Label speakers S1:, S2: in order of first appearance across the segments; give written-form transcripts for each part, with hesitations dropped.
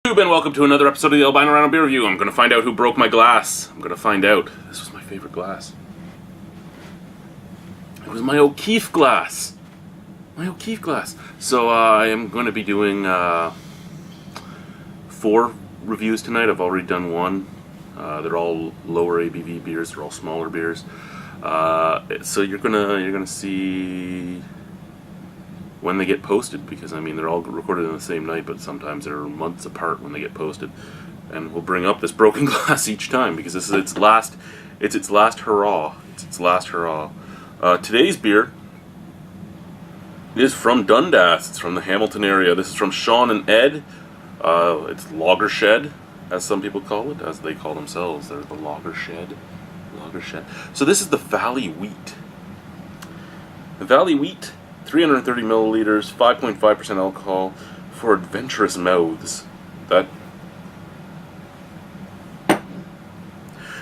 S1: And welcome to another episode of the Albino Rhino Beer Review. I'm going to find out who broke my glass. I'm going to find out. This was my favorite glass. It was my O'Keefe glass. My O'Keefe glass. So I am going to be doing 4 reviews tonight. I've already done 1. They're all lower ABV beers. They're all smaller beers. So you're gonna see when they get posted, because I mean they're all recorded on the same night, but sometimes they're months apart when they get posted. And we'll bring up this broken glass each time because this is its last hurrah. It's its last hurrah. Today's beer is from Dundas. It's from the Hamilton area. This is from Shawn and Ed. It's Lager Shed, as some people call it, as they call themselves. They're the Lager Shed. Lager Shed. So this is the Valley Wheat. The Valley Wheat. 330 milliliters, 5.5% alcohol for adventurous mouths.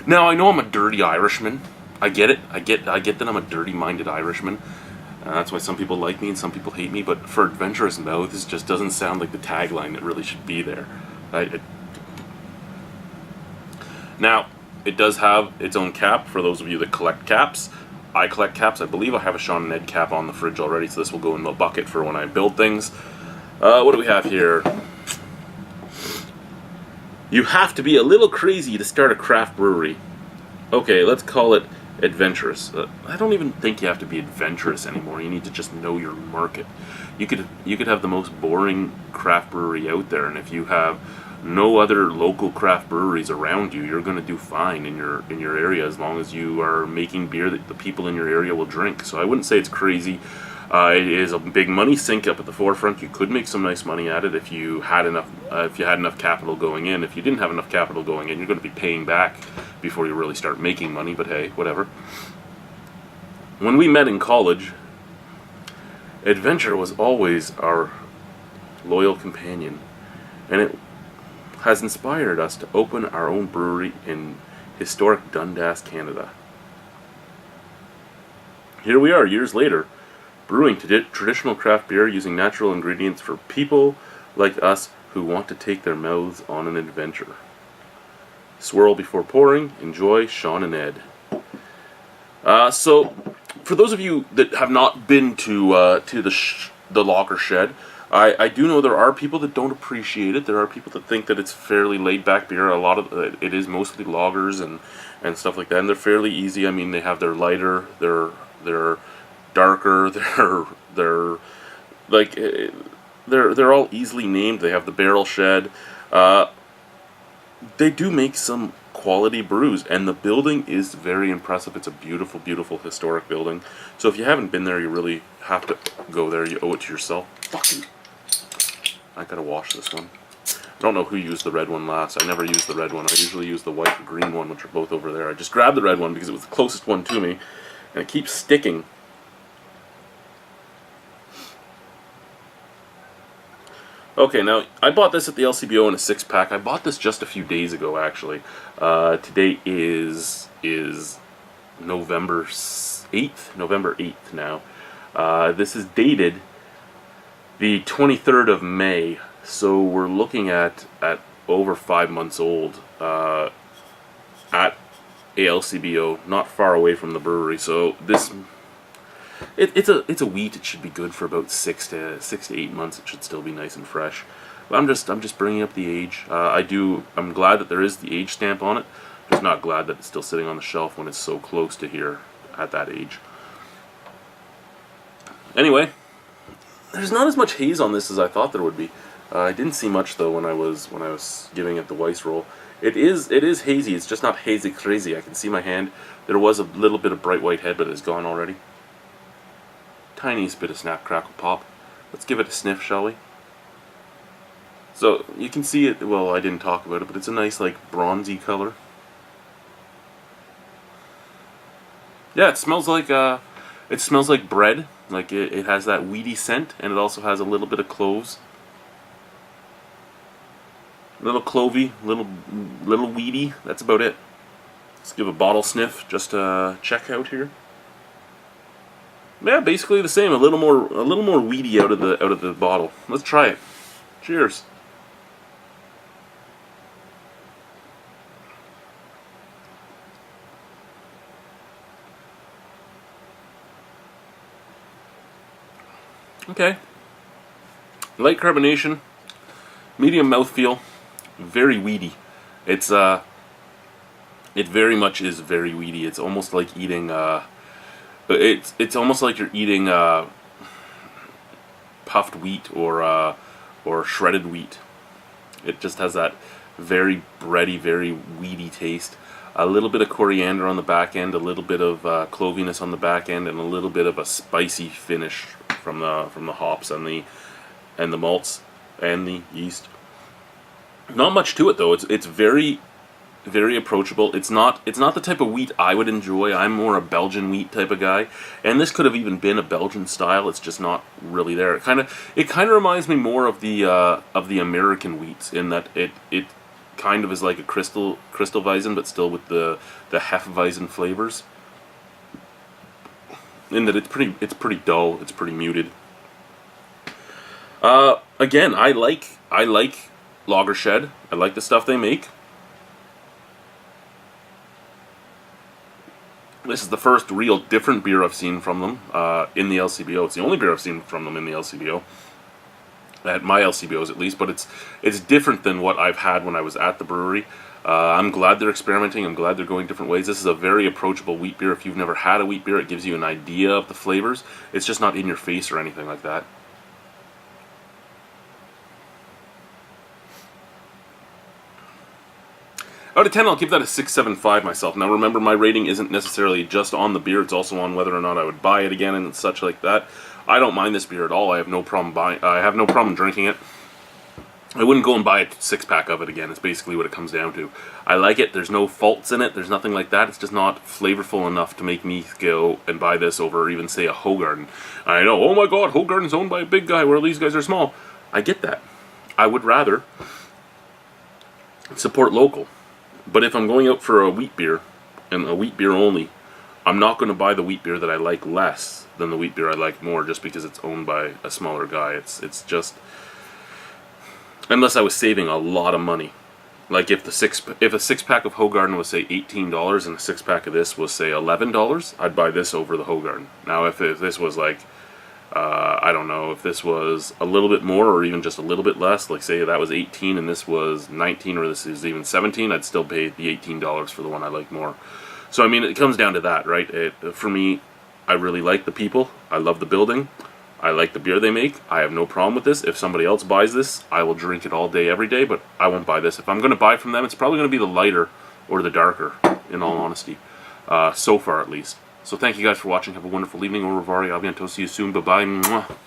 S1: Now I know I'm a dirty Irishman. I get it. I get that I'm a dirty-minded Irishman. That's why some people like me and some people hate me. But for adventurous mouths, just doesn't sound like the tagline that really should be there. Now it does have its own cap for those of you that collect caps. I collect caps. I believe I have a Shawn and Ed cap on the fridge already, so this will go in the bucket for when I build things. What do we have here? You have to be a little crazy to start a craft brewery. Okay, let's call it adventurous. I don't even think you have to be adventurous anymore. You need to just know your market. You could have the most boring craft brewery out there, and if you have no other local craft breweries around you, you're going to do fine in your area as long as you are making beer that the people in your area will drink. So I wouldn't say it's crazy. It is a big money sink up at the forefront. You could make some nice money at it if you had enough capital going in. If you didn't have enough capital going in, you're going to be paying back before you really start making money. But hey, whatever. When we met in college, adventure was always our loyal companion, and it has inspired us to open our own brewery in historic Dundas, Canada. Here we are, years later, brewing traditional craft beer using natural ingredients for people like us who want to take their mouths on an adventure. Swirl before pouring. Enjoy, Shawn and Ed. So, for those of you that have not been to the Lager Shed, I do know there are people that don't appreciate it. There are people that think that it's fairly laid-back beer. A lot of it is mostly lagers and stuff like that, and they're fairly easy. I mean, they have their lighter, they're darker, they're all easily named. They have the Barrel Shed. They do make some quality brews, and the building is very impressive. It's a beautiful, beautiful historic building. So if you haven't been there, you really have to go there. You owe it to yourself. Fucking, I gotta wash this one. I don't know who used the red one last. I never used the red one. I usually use the white and green one, which are both over there. I just grabbed the red one because it was the closest one to me, and it keeps sticking. Okay, now, I bought this at the LCBO in a 6-pack. I bought this just a few days ago, actually. Today is November 8th now. This is dated the 23rd of May, so we're looking at over 5 months old at LCBO, not far away from the brewery. So this, it's a wheat. It should be good for about 6 to 8 months. It should still be nice and fresh. But I'm just bringing up the age. I'm glad that there is the age stamp on it. I'm just not glad that it's still sitting on the shelf when it's so close to here at that age. Anyway, there's not as much haze on this as I thought there would be. I didn't see much though when I was giving it the Weiss roll. It is hazy. It's just not hazy crazy. I can see my hand. There was a little bit of bright white head, but it's gone already. Tiniest bit of snap, crackle, pop. Let's give it a sniff, shall we? So you can see it. Well, I didn't talk about it, but it's a nice, like, bronzy color. Yeah, it smells like bread. Like it has that weedy scent, and it also has a little bit of cloves. A little clovey, little weedy. That's about it. Let's give a bottle sniff just to check out here. Yeah, basically the same. A little more weedy out of the bottle. Let's try it. Cheers. Okay. Light carbonation, medium mouthfeel, very weedy. It very much is very weedy. It's almost like eating it's almost like you're eating puffed wheat or shredded wheat. It just has that very bready, very weedy taste. A little bit of coriander on the back end, a little bit of cloviness on the back end, and a little bit of a spicy finish from the hops and the malts and the yeast. Not much to it though. It's very, very approachable. It's not the type of wheat I would enjoy. I'm more a Belgian wheat type of guy, and this could have even been a Belgian style. It's just not really there. It kind of reminds me more of the American wheats in that it kind of is like a crystal Weizen, but still with the Hefeweizen flavors. In that it's pretty dull. It's pretty muted. Again, I like Lagershed. I like the stuff they make. This is the first real different beer I've seen from them in the LCBO. It's the only beer I've seen from them in the LCBO. At my LCBOs at least, but it's different than what I've had when I was at the brewery. I'm glad they're experimenting. I'm glad they're going different ways. This is a very approachable wheat beer. If you've never had a wheat beer, it gives you an idea of the flavors. It's just not in your face or anything like that. Out of 10, I'll give that a 6.75 myself. Now remember, my rating isn't necessarily just on the beer, it's also on whether or not I would buy it again and such like that. I don't mind this beer at all. I have no problem drinking it. I wouldn't go and buy a 6-pack of it again. It's basically what it comes down to. I like it. There's no faults in it. There's nothing like that. It's just not flavorful enough to make me go and buy this over even, say, a Hoegaarden. I know, oh my god, Hoegaarden's owned by a big guy where these guys are small. I get that. I would rather support local. But if I'm going out for a wheat beer, and a wheat beer only, I'm not going to buy the wheat beer that I like less than the wheat beer I like more just because it's owned by a smaller guy. It's just... Unless I was saving a lot of money. Like if a 6-pack of Hoegaarden was, say, $18 and a 6-pack of this was, say, $11, I'd buy this over the Hoegaarden. Now if this was like... I don't know, if this was a little bit more or even just a little bit less, like say that was 18 and this was 19 or this is even 17, I'd still pay the $18 for the one I like more. So I mean, it comes down to that, right? For me, I really like the people, I love the building, I like the beer they make, I have no problem with this. If somebody else buys this, I will drink it all day, every day, but I won't buy this. If I'm going to buy from them, it's probably going to be the lighter or the darker, in all honesty. So far, at least. So thank you guys for watching. Have a wonderful evening. Au revoir. I'll be on to see you soon. Bye-bye.